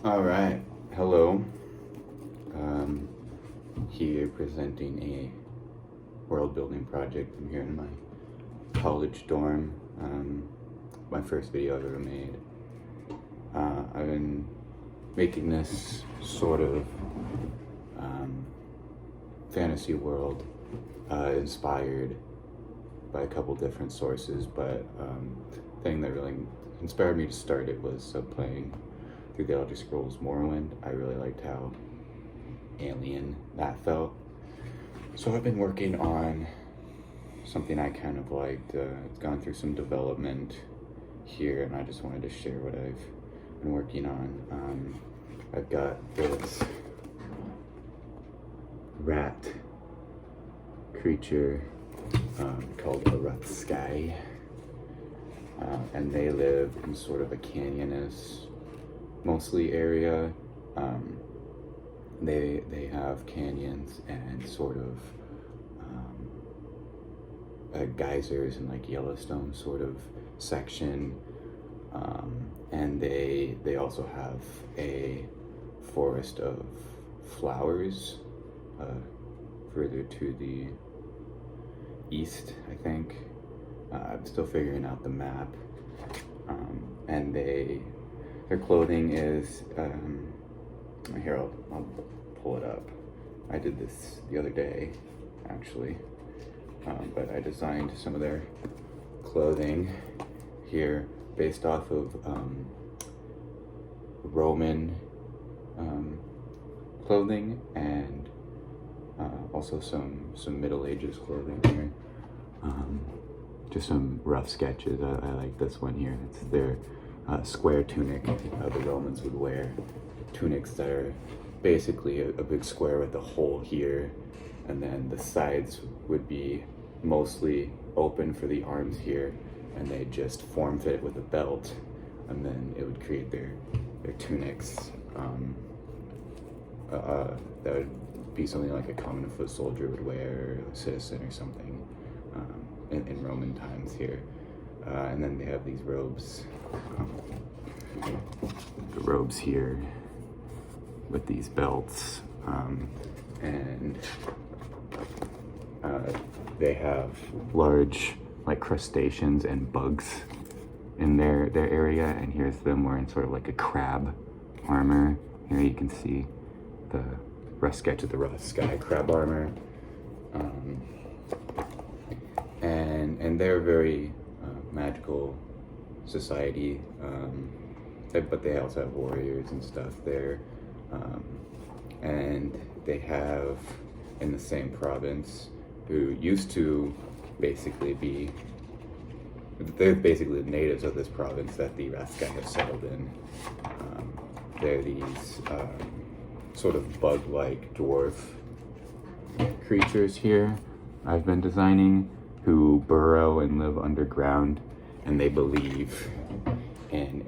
All right, hello. Here presenting a world building project. I'm here in my college dorm. My first video I've ever made. I've been making this sort of fantasy world inspired by a couple different sources, but the thing that really inspired me to start it was playing through the Elder Scrolls Morrowind. I really liked how alien that felt. So I've been working on something I kind of liked. It's gone through some development here, and I just wanted to share what I've been working on. I've got this rat creature called a rough sky, and they live in sort of a canyonous mostly area. They have canyons and sort of geysers and like Yellowstone sort of section, and they also have a forest of flowers further to the east, I think. I'm still figuring out the map, and their clothing is here, I'll pull it up. I did this the other day, actually, but I designed some of their clothing here based off of Roman clothing, and also some Middle Ages clothing here. Just some rough sketches. I like this one here. It's their square tunic the Romans would wear. Tunics that are basically a big square with a hole here, and then the sides would be mostly open for the arms here, and they just form fit with a belt, and then it would create their tunics. That would be something like a common foot soldier would wear, a citizen or something, in Roman times here. And then they have these robes, the robes here with these belts, and they have large like crustaceans and bugs in their area, and here's them wearing sort of like a crab armor. Here you can see the rough sketch of the rough sky crab armor, and they're a very magical society, but they also have warriors and stuff there, and they have in the same province who used to basically be, they're basically the natives of this province that the Raskai have settled in. They're these sort of bug-like dwarf creatures here I've been designing, who burrow and live underground, and they believe in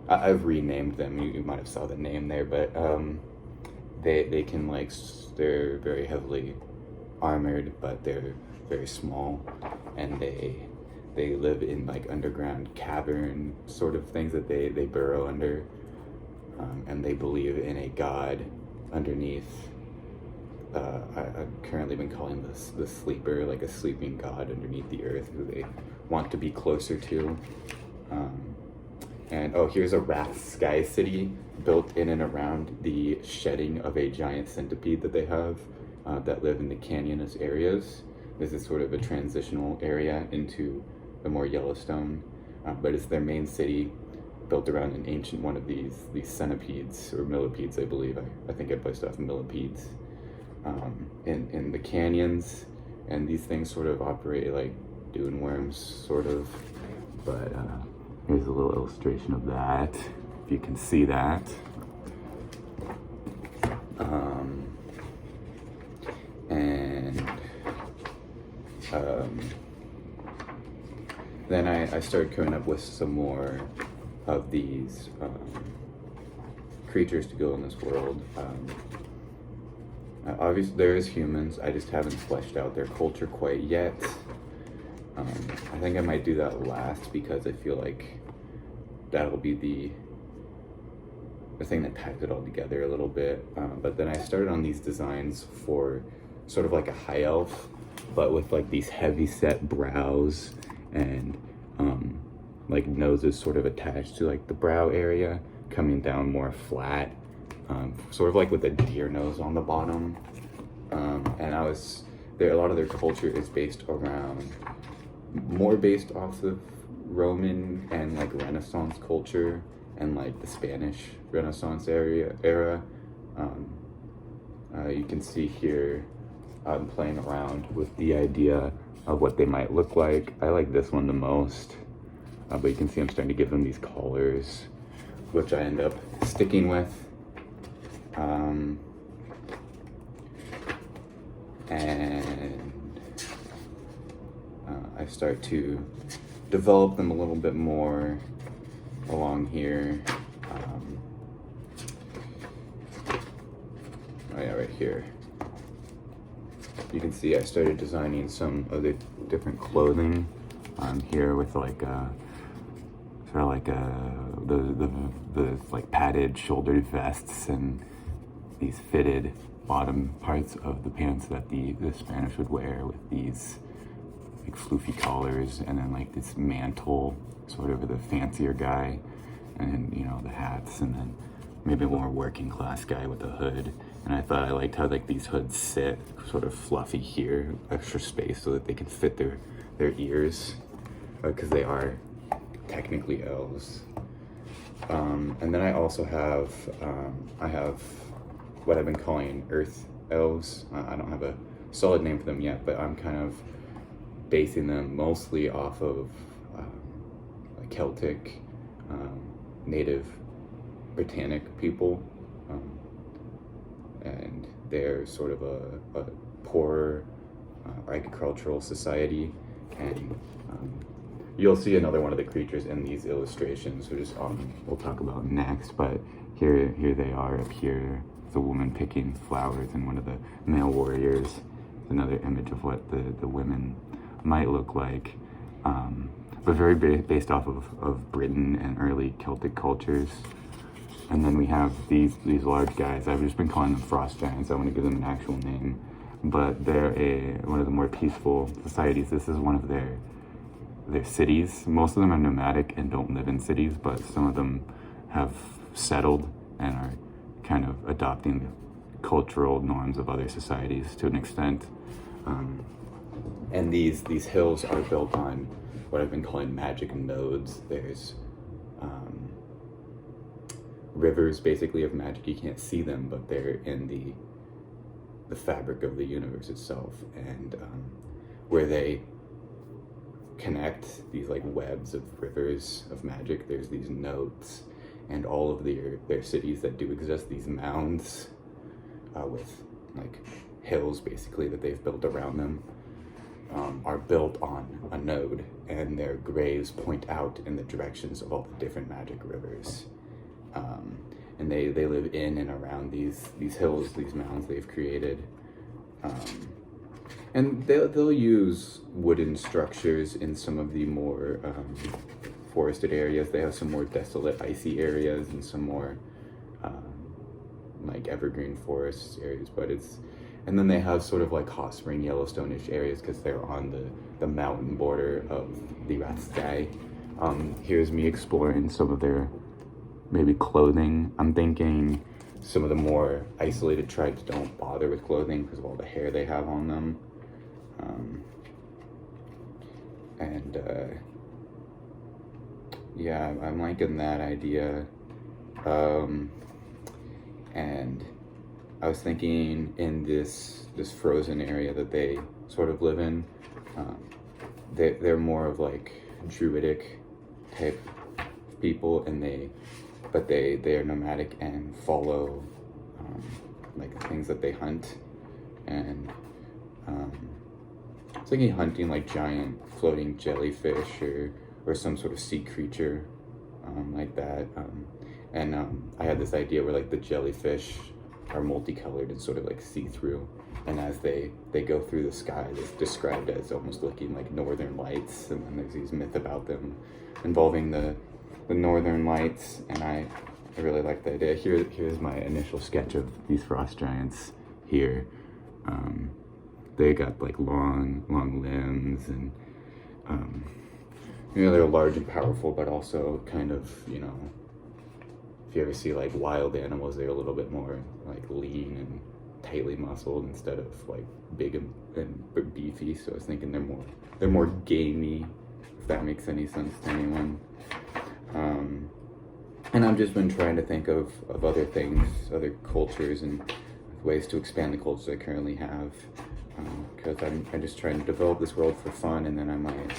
I've renamed them, you might have saw the name there, but they can they're very heavily armored, but they're very small, and they live in like underground cavern sort of things that they burrow under, and they believe in a god underneath. I've currently been calling this the sleeper, like a sleeping god underneath the earth who they want to be closer to. And here's a Wrath Sky City built in and around the shedding of a giant centipede that they have that live in the canyonous areas. This is sort of a transitional area into the more Yellowstone, but it's their main city, built around an ancient one of these centipedes, or millipedes, I believe. I think I placed off millipedes in the canyons, and these things sort of operate like dune worms, sort of. But here's a little illustration of that, if you can see that. Then I started coming up with some more of these creatures to go in this world. Obviously there is humans, I just haven't fleshed out their culture quite yet. I think I might do that last, because I feel like that'll be the thing that ties it all together a little bit. But then I started on these designs for sort of like a high elf, but with like these heavy set brows and like noses sort of attached to like the brow area, coming down more flat, sort of like with a deer nose on the bottom. And I was there. A lot of their culture is based around, more based off of Roman and like Renaissance culture and like the Spanish Renaissance era. You can see here I'm playing around with the idea of what they might look like. I like this one the most, but you can see I'm starting to give them these collars, which I end up sticking with. And I start to develop them a little bit more along here. Oh yeah, right here. You can see I started designing some of the different clothing here with like sort of like the like padded shouldered vests and these fitted bottom parts of the pants that the Spanish would wear, with these like floofy collars, and then like this mantle sort of the fancier guy, and you know, the hats, and then maybe a more working class guy with a hood. And I thought I liked how like these hoods sit sort of fluffy here, extra space so that they can fit their ears, because they are technically elves. And then I also have I have what I've been calling earth elves. I don't have a solid name for them yet, but I'm kind of basing them mostly off of Celtic, native Britannic people, and they're sort of a poorer agricultural society, and you'll see another one of the creatures in these illustrations, which is we'll talk about next. But here they are up here. The woman picking flowers, and one of the male warriors. Another image of what the women might look like, but very based off of Britain and early Celtic cultures. And then we have these large guys. I've just been calling them frost giants. I want to give them an actual name, but they're one of the more peaceful societies. This is one of their cities. Most of them are nomadic and don't live in cities, but some of them have settled and are kind of adopting the cultural norms of other societies to an extent. And these hills are built on what I've been calling magic nodes. There's rivers basically of magic. You can't see them, but they're in the fabric of the universe itself, and where they connect these like webs of rivers of magic, there's these nodes, and all of their cities that do exist, these mounds with like hills basically that they've built around them, are built on a node, and their graves point out in the directions of all the different magic rivers. And they live in and around these hills, these mounds they've created. And they'll use wooden structures in some of the more forested areas. They have some more desolate, icy areas, and some more like evergreen forest areas. And then they have sort of like hot spring Yellowstone-ish areas because they're on the mountain border of the Rathsky. Here's me exploring some of their maybe clothing. I'm thinking some of the more isolated tribes don't bother with clothing because of all the hair they have on them. Yeah, I'm liking that idea. And I was thinking in this frozen area that they sort of live in, they're more of like druidic type people, and they are nomadic and follow like things that they hunt, and it's like hunting like giant floating jellyfish or some sort of sea creature like that. I had this idea where like the jellyfish are multicolored and sort of like see-through, and as they go through the sky, it's described as almost looking like northern lights. And then there's these myth about them involving the northern lights, and I I really like the idea. Here's my initial sketch of these frost giants here. They got like long limbs, and they're large and powerful, but also kind of, if you ever see like wild animals, they're a little bit more like lean and tightly muscled instead of like big and beefy. So I was thinking they're more gamey, if that makes any sense to anyone. And I've just been trying to think of other things, other cultures, and ways to expand the cultures I currently have. Because I'm just trying to develop this world for fun, and then I might,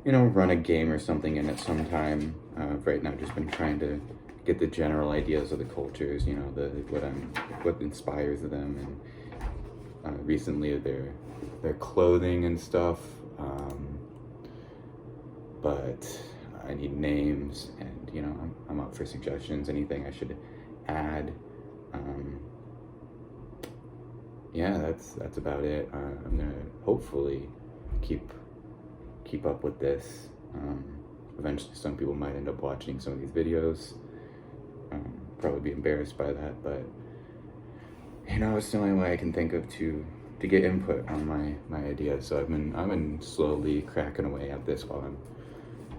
run a game or something in it sometime. Right now, I've just been trying to get the general ideas of the cultures, what inspires them, and recently their clothing and stuff. But I need names, and I'm up for suggestions, anything I should add. Yeah, that's about it. I'm gonna hopefully keep up with this. Eventually some people might end up watching some of these videos, probably be embarrassed by that, but it's the only way I can think of to get input on my ideas. So I've been slowly cracking away at this while I'm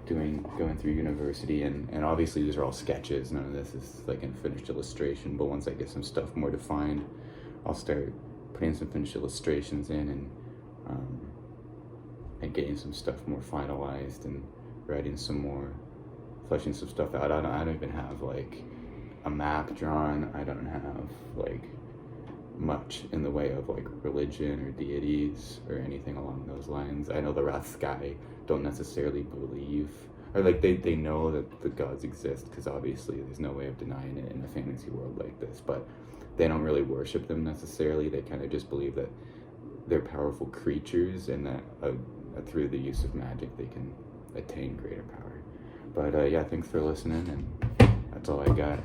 going through university, and obviously these are all sketches. None of this is like a finished illustration, but once I get some stuff more defined, I'll start putting some finished illustrations in, and getting some stuff more finalized, and writing some more, fleshing some stuff out. I don't even have like a map drawn. I don't have like much in the way of like religion or deities or anything along those lines. I know the Raskai don't necessarily believe, or like they know that the gods exist, because obviously there's no way of denying it in a fantasy world like this, but they don't really worship them necessarily. They kind of just believe that they're powerful creatures, and that through the use of magic they can attain greater power. But yeah, thanks for listening, and that's all I got.